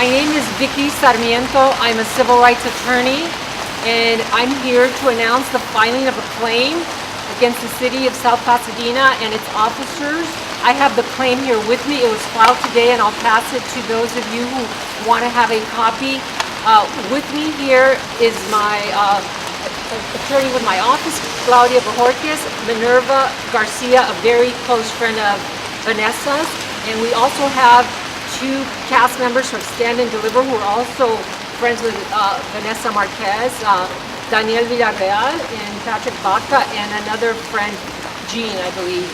My name is Vicki Sarmiento. I'm a civil rights attorney, and I'm here to announce the filing of a claim against the city of South Pasadena and its officers. I have the claim here with me. It was filed today, and I'll pass it to those of you who want to have a copy. With me here is my attorney with my office, Claudia Bojorquez, Minerva Garcia, a very close friend of Vanessa's, and we also have two cast members from Stand and Deliver who are also friends with Vanessa Marquez, Daniel Villarreal and Patrick Baca, and another friend, Jean, I believe.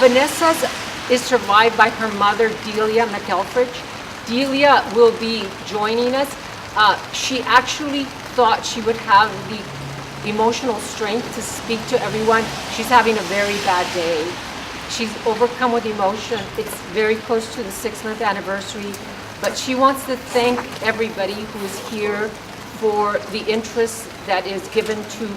Vanessa is survived by her mother, Delia McElfresh. Delia will be joining us. She actually thought she would have the emotional strength to speak to everyone. She's having a very bad day. She's overcome with emotion. It's very close to the 6th anniversary, but she wants to thank everybody who is here for the interest that is given to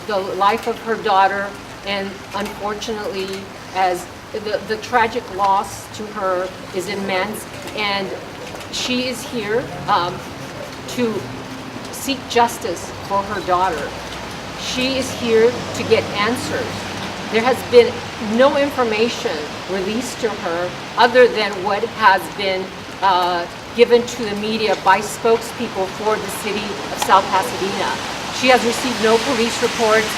the life of her daughter, and unfortunately, as the tragic loss to her is immense, and she is here to seek justice for her daughter. She is here to get answers. There has been no information released to her other than what has been given to the media by spokespeople for the city of South Pasadena. She has received no police reports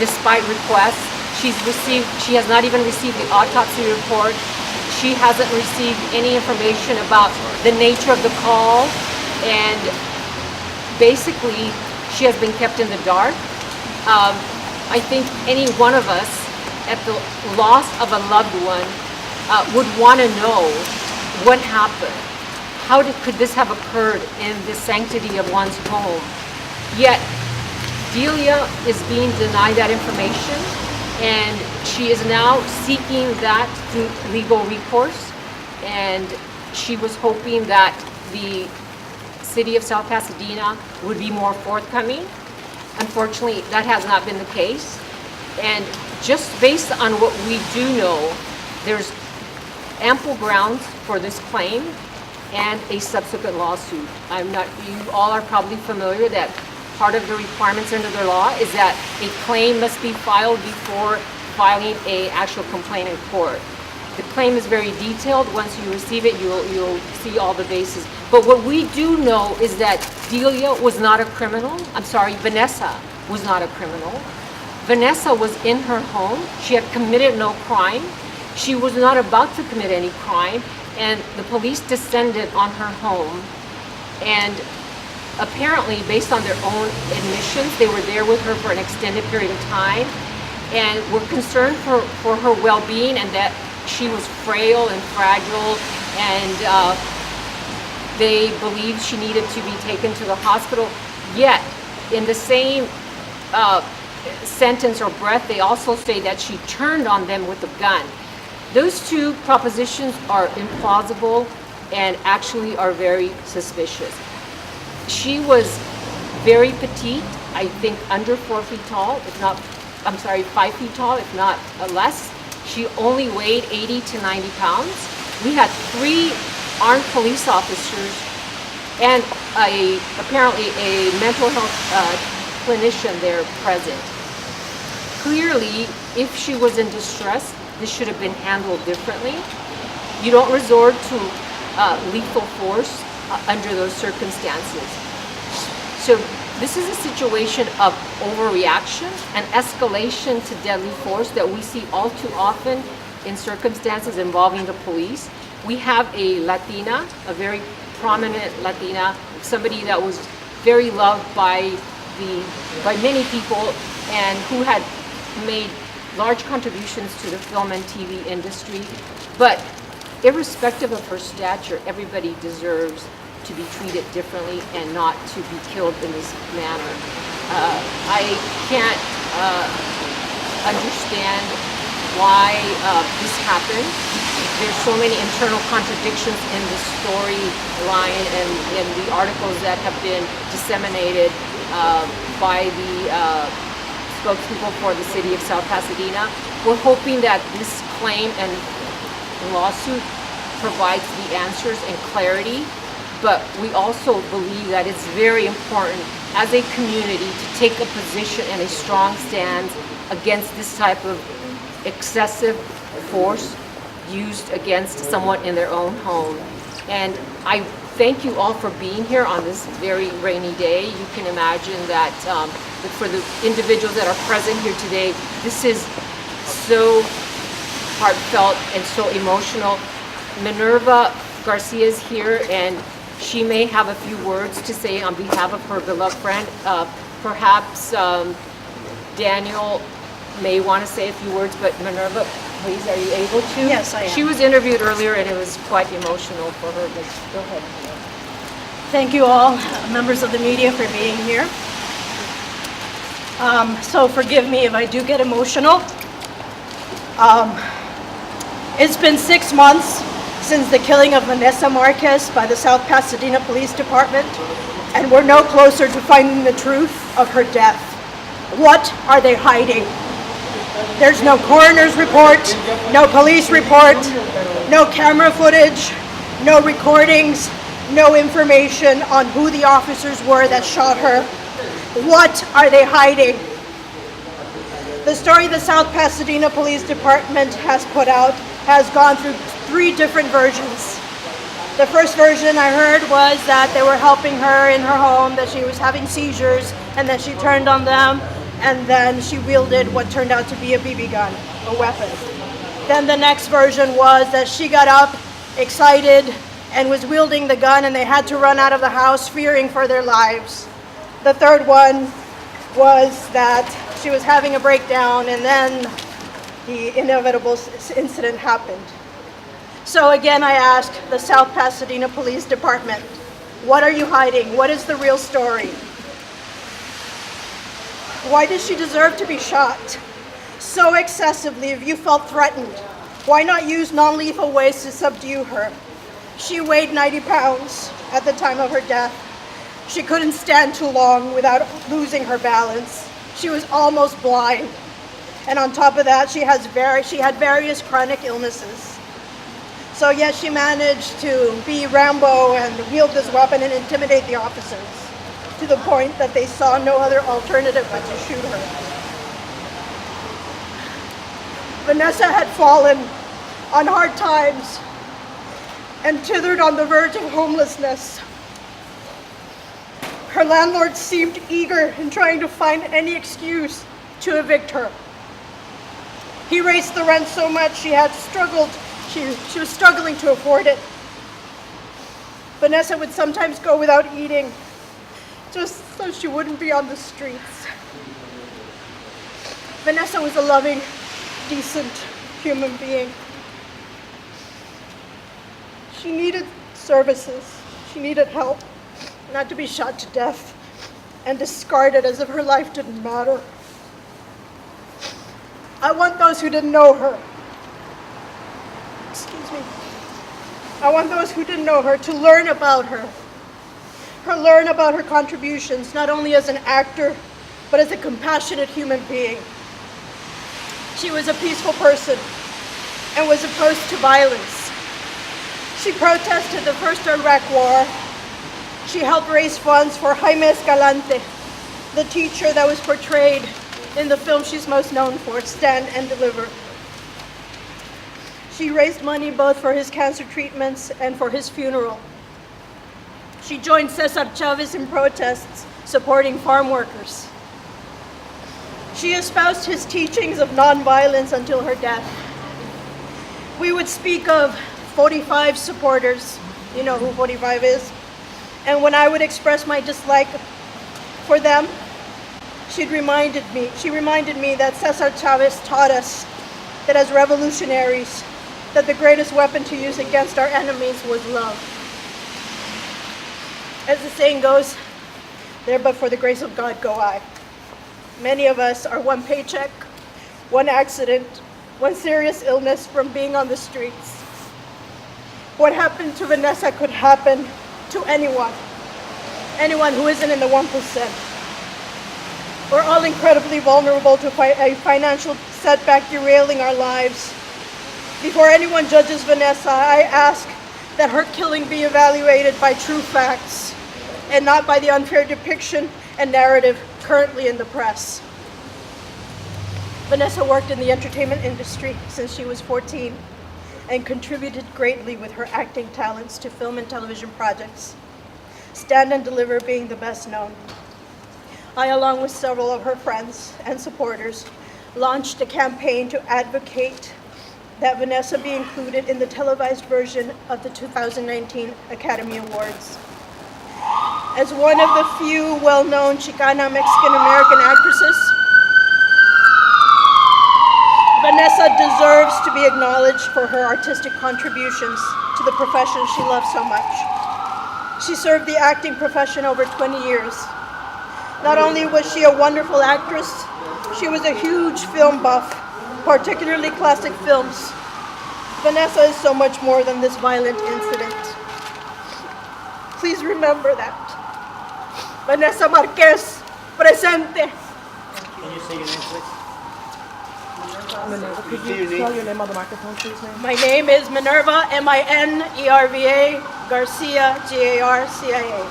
despite requests. She has not even received the autopsy report. She hasn't received any information about the nature of the call, and basically she has been kept in the dark. I think any one of us at the loss of a loved one would want to know what happened. How could this have occurred in the sanctity of one's home? Yet Delia is being denied that information, and she is now seeking that through legal recourse, and she was hoping that the city of South Pasadena would be more forthcoming. Unfortunately, that has not been the case. And just based on what we do know, there's ample grounds for this claim and a subsequent lawsuit. You all are probably familiar that part of the requirements under the law is that a claim must be filed before filing an actual complaint in court. The claim is very detailed. Once you receive it, you'll see all the bases. But what we do know is that Delia was not a criminal. Vanessa was not a criminal. Vanessa was in her home. She had committed no crime. She was not about to commit any crime, and the police descended on her home. And apparently, based on their own admissions, they were there with her for an extended period of time, and were concerned for her well-being, and that she was frail and fragile, and they believed she needed to be taken to the hospital. Yet, in the same sentence or breath, they also say that she turned on them with a gun. Those two propositions are implausible and actually are very suspicious. She was very petite, I think under 4 feet tall, 5 feet tall, if not less. She only weighed 80 to 90 pounds. We had 3 armed police officers and apparently a mental health clinician there present. Clearly, if she was in distress, this should have been handled differently. You don't resort to lethal force under those circumstances. So this is a situation of overreaction and escalation to deadly force that we see all too often in circumstances involving the police. We have a Latina, a very prominent Latina, somebody that was very loved by many people and who had made large contributions to the film and TV industry. But irrespective of her stature, everybody deserves to be treated differently and not to be killed in this manner. I can't understand why this happened. There's so many internal contradictions in the storyline and in the articles that have been disseminated by the spokespeople for the city of South Pasadena. We're hoping that this claim and lawsuit provides the answers and clarity but we also believe that it's very important as a community to take a position and a strong stand against this type of excessive force used against someone in their own home. And I thank you all for being here on this very rainy day. You can imagine that for the individuals that are present here today, this is so heartfelt and so emotional. Minerva Garcia is here, and she may have a few words to say on behalf of her beloved friend. Perhaps Daniel may want to say a few words, but Minerva, please, are you able to? Yes, I am. She was interviewed earlier, and it was quite emotional for her, but go ahead. Thank you all, members of the media, for being here. So forgive me if I do get emotional. It's been 6 months since the killing of Vanessa Marquez by the South Pasadena Police Department, and we're no closer to finding the truth of her death. What are they hiding? There's no coroner's report, no police report, no camera footage, no recordings, no information on who the officers were that shot her. What are they hiding? The story the South Pasadena Police Department has put out has gone through 3 different versions. The first version I heard was that they were helping her in her home, that she was having seizures, and that she turned on them, and then she wielded what turned out to be a BB gun, a weapon. Then the next version was that she got up, excited, and was wielding the gun, and they had to run out of the house fearing for their lives. The third one was that she was having a breakdown, and then the inevitable incident happened. So again, I ask the South Pasadena Police Department, what are you hiding? What is the real story? Why does she deserve to be shot so excessively if you felt threatened? Why not use non-lethal ways to subdue her? She weighed 90 pounds at the time of her death. She couldn't stand too long without losing her balance. She was almost blind. And on top of that, she had various chronic illnesses. So yes, she managed to be Rambo and wield this weapon and intimidate the officers to the point that they saw no other alternative but to shoot her. Vanessa had fallen on hard times and teetered on the verge of homelessness. Her landlord seemed eager in trying to find any excuse to evict her. He raised the rent so much she was struggling to afford it. Vanessa would sometimes go without eating just so she wouldn't be on the streets. Vanessa was a loving, decent human being. She needed services. She needed help, not to be shot to death and discarded as if her life didn't matter. I want those who didn't know her, I want those who didn't know her to learn about her, learn about her contributions, not only as an actor, but as a compassionate human being. She was a peaceful person and was opposed to violence. She protested the first Iraq War. She helped raise funds for Jaime Escalante, the teacher that was portrayed in the film she's most known for, Stand and Deliver. She raised money both for his cancer treatments and for his funeral. She joined Cesar Chavez in protests supporting farm workers. She espoused his teachings of nonviolence until her death. We would speak of 45 supporters, you know who 45 is, and when I would express my dislike for them, she reminded me that Cesar Chavez taught us that as revolutionaries, that the greatest weapon to use against our enemies was love. As the saying goes, there but for the grace of God go I. Many of us are one paycheck, one accident, one serious illness from being on the streets. What happened to Vanessa could happen to anyone who isn't in the 1%. We're all incredibly vulnerable to a financial setback derailing our lives. Before anyone judges Vanessa, I ask that her killing be evaluated by true facts and not by the unfair depiction and narrative currently in the press. Vanessa worked in the entertainment industry since she was 14 and contributed greatly with her acting talents to film and television projects, Stand and Deliver being the best known. I, along with several of her friends and supporters, launched a campaign to advocate that Vanessa be included in the televised version of the 2019 Academy Awards. As one of the few well-known Chicana Mexican-American actresses, Vanessa deserves to be acknowledged for her artistic contributions to the profession she loves so much. She served the acting profession over 20 years. Not only was she a wonderful actress, she was a huge film buff, particularly classic films. Vanessa is so much more than this violent incident. Please remember that. Vanessa Marquez, presente. Can you say your name, please? Minerva, could you spell your name on the microphone, please, ma'am? My name is Minerva, Minerva, Garcia, Garcia.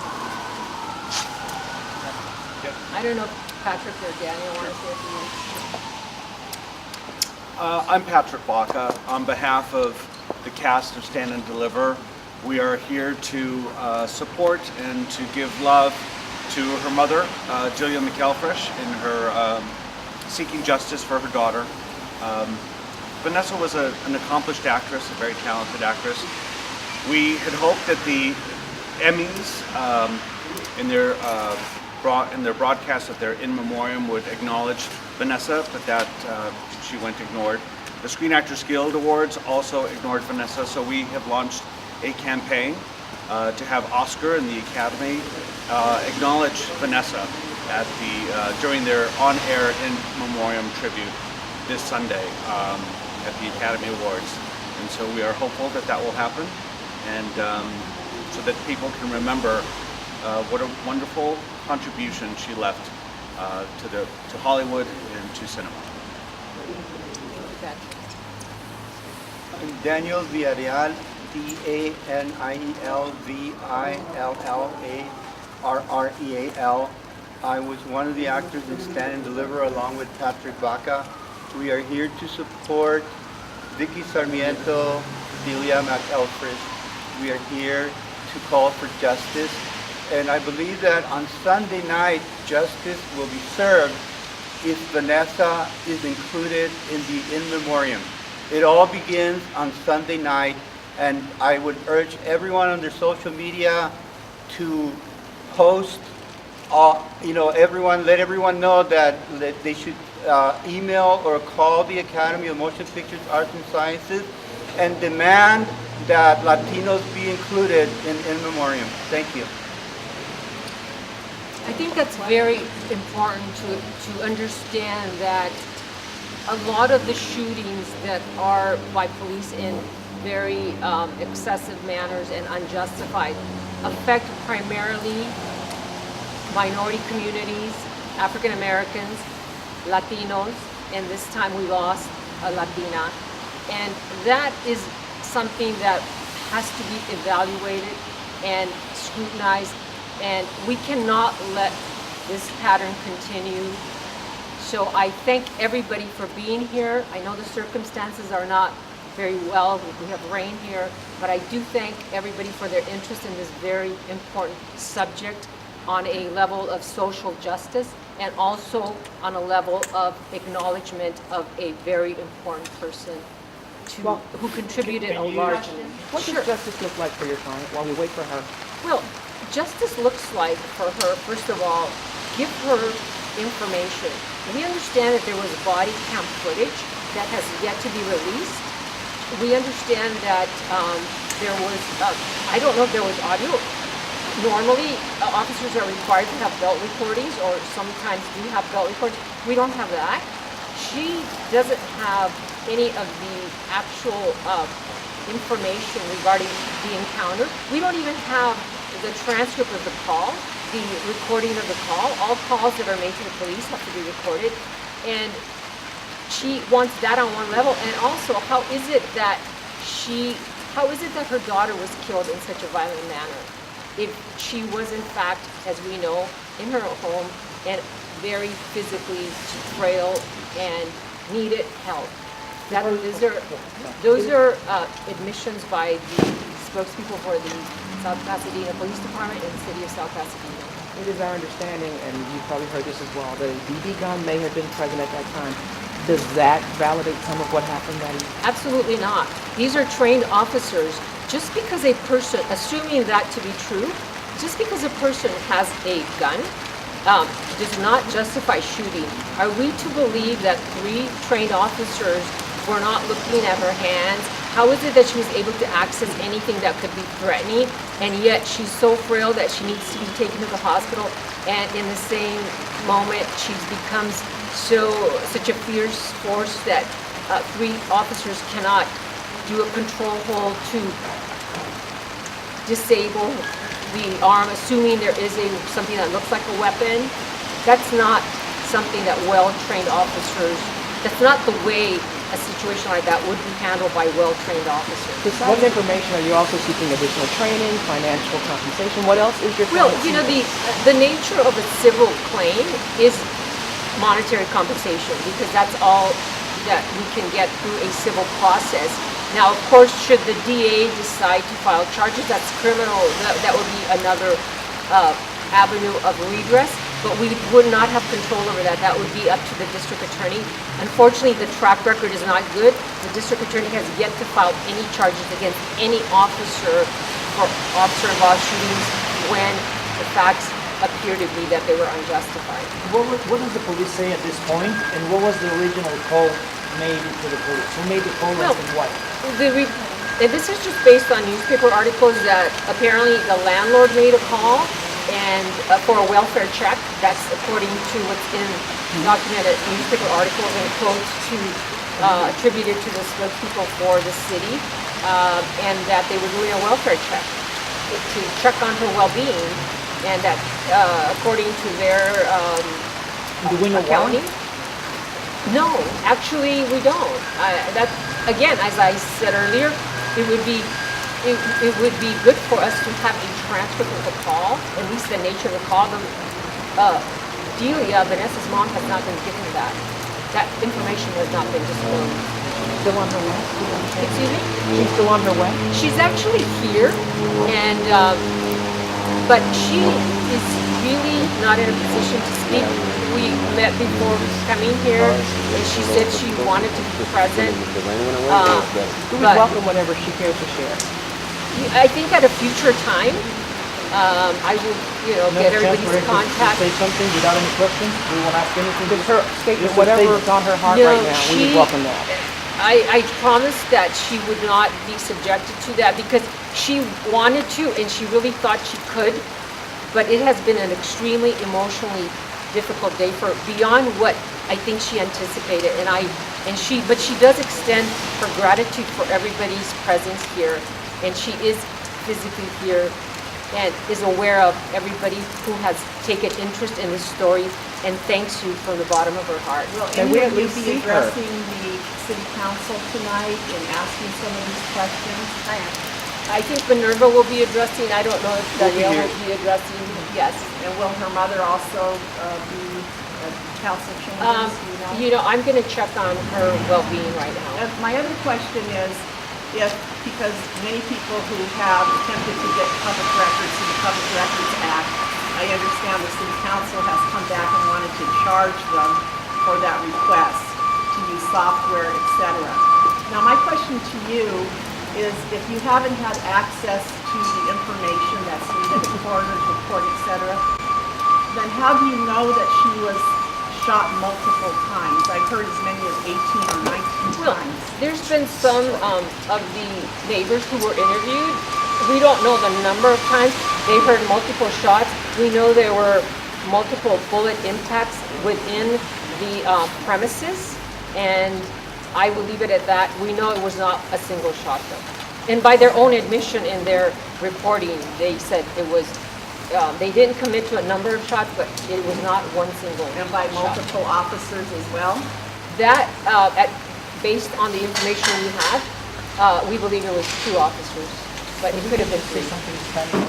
I don't know if Patrick or Daniel want to say a few. I'm Patrick Baca. On behalf of the cast of Stand and Deliver, we are here to support and to give love to her mother, Delia McElfresh, in her seeking justice for her daughter. Vanessa was an accomplished actress, a very talented actress. We had hoped that the Emmys in their broadcast of their In Memoriam would acknowledge Vanessa, but that she went ignored. The Screen Actors Guild Awards also ignored Vanessa, so we have launched a campaign to have Oscar and the Academy acknowledge Vanessa at during their on-air In Memoriam tribute this Sunday at the Academy Awards. And so we are hopeful that that will happen, and so that people can remember what a wonderful contribution she left to Hollywood and to cinema. I'm Daniel Villarreal, DanielVillarreal. I was one of the actors in Stand and Deliver along with Patrick Baca. We are here to support Vicki Sarmiento, Delia McElfresh. We are here to call for justice. And I believe that on Sunday night, justice will be served if Vanessa is included in the In Memoriam. It all begins on Sunday night, and I would urge everyone on their social media to post, let everyone know that they should email or call the Academy of Motion Pictures Arts and Sciences and demand that Latinos be included in Memoriam. Thank you. I think that's very important to understand that a lot of the shootings that are by police in very excessive manners and unjustified affect primarily minority communities, African Americans, Latinos, and this time we lost a Latina. And that is something that has to be evaluated and scrutinized, and we cannot let this pattern continue. So I thank everybody for being here. I know the circumstances are not very well. We have rain here, but I do thank everybody for their interest in this very important subject on a level of social justice and also on a level of acknowledgement of a very important person who contributed a large... What does justice look like for your client while we wait for her? Well, justice looks like for her, first of all, give her information. We understand that there was body cam footage that has yet to be released. We understand that there was, I don't know if there was audio. Normally, officers are required to have belt recordings, or sometimes do have belt recordings. We don't have that. She doesn't have any of the actual information regarding the encounter. We don't even have the transcript of the call, the recording of the call. All calls that are made to the police have to be recorded. And she wants that on one level. And also, how is it that she how is it that her daughter was killed in such a violent manner? If she was in fact, as we know, in her home and very physically frail and needed help. Those are admissions by the spokespeople for the South Pasadena Police Department and the City of South Pasadena. It is our understanding, and you've probably heard this as well, that a BB gun may have been present at that time. Does that validate some of what happened that evening? Absolutely not. These are trained officers. Just because a person, assuming that to be true, just because a person has a gun does not justify shooting. Are we to believe that 3 trained officers were not looking at her hands? How is it that she was able to access anything that could be threatening, and yet she's so frail that she needs to be taken to the hospital, and in the same moment she becomes such a fierce force that 3 officers cannot do a control hold to disable the arm, assuming there is something that looks like a weapon? That's not something that well-trained officers, that's not the way a situation like that would be handled by well-trained officers. Besides information, are you also seeking additional training, financial compensation? What else is your Well, client you know, seeking? the nature of a civil claim is monetary compensation, because that's all that we can get through a civil process. Now, of course, should the DA decide to file charges, that's criminal, that would be another avenue of redress, but we would not have control over that. That would be up to the district attorney. Unfortunately, the track record is not good. The district attorney has yet to file any charges against any officer for officer-involved shootings when the facts appear to be that they were unjustified. What does the police say at this point, and what was the original call made to the police? Who made the call Well, and what? And this is just based on newspaper articles that apparently the landlord made a call and for a welfare check. That's according to what's in documented newspaper articles and quotes attributed to the spokespeople for the city, and that they were doing a welfare check to check on her well-being, and that according to their Do we know why? accounting. No, actually, we don't. That again, as I said earlier, it would be good for us to have a transcript of the call, at least the nature of the call. Delia, Vanessa's mom, has not been given that. That information has not been disclosed. Still on her way? Excuse me? She's still on her way? She's actually here, and but she is really not in a position to speak. We met before coming here, and she said she wanted to be present. We would But welcome whenever she cares to share. I think at a future time, I will, get everybody's contact. Say something without any questions? We won't ask anything? Just her statement, Just a whatever's statement. on her heart No, right now, we would welcome that. I promised that she would not be subjected to that because she wanted to and she really thought she could, but it has been an extremely emotionally difficult day for beyond what I think she anticipated, but she does extend her gratitude for everybody's presence here, and she is physically here and is aware of everybody who has taken interest in this story and thanks you from the bottom of her heart. Will Can any we of at you least be see her? addressing the city council tonight and asking some of these questions? I think Minerva will be addressing, I don't know if Danielle will be addressing, yes. And will her mother also be council chambers, do you know? I'm gonna check on her well-being right now. My other question is, because many people who have attempted to get public records in the Public Records Act, I understand the city council has come back and wanted to charge them for that request to use software, etc. Now, my question to you is, if you haven't had access to the information that's needed, the coroner's report, etc., then how do you know that she was shot multiple times? I've heard as many as 18 or 19 Well, times. there's been some of the neighbors who were interviewed. We don't know the number of times. They heard multiple shots. We know there were multiple bullet impacts within the premises, and I will leave it at that. We know it was not a single shot though. And by their own admission in their reporting, they said it was, they didn't commit to a number of shots, but it was not one single And by shot. multiple officers as well? That, based on the information we have, We believe it was 2 officers, but it could have been 3. Say something in Spanish.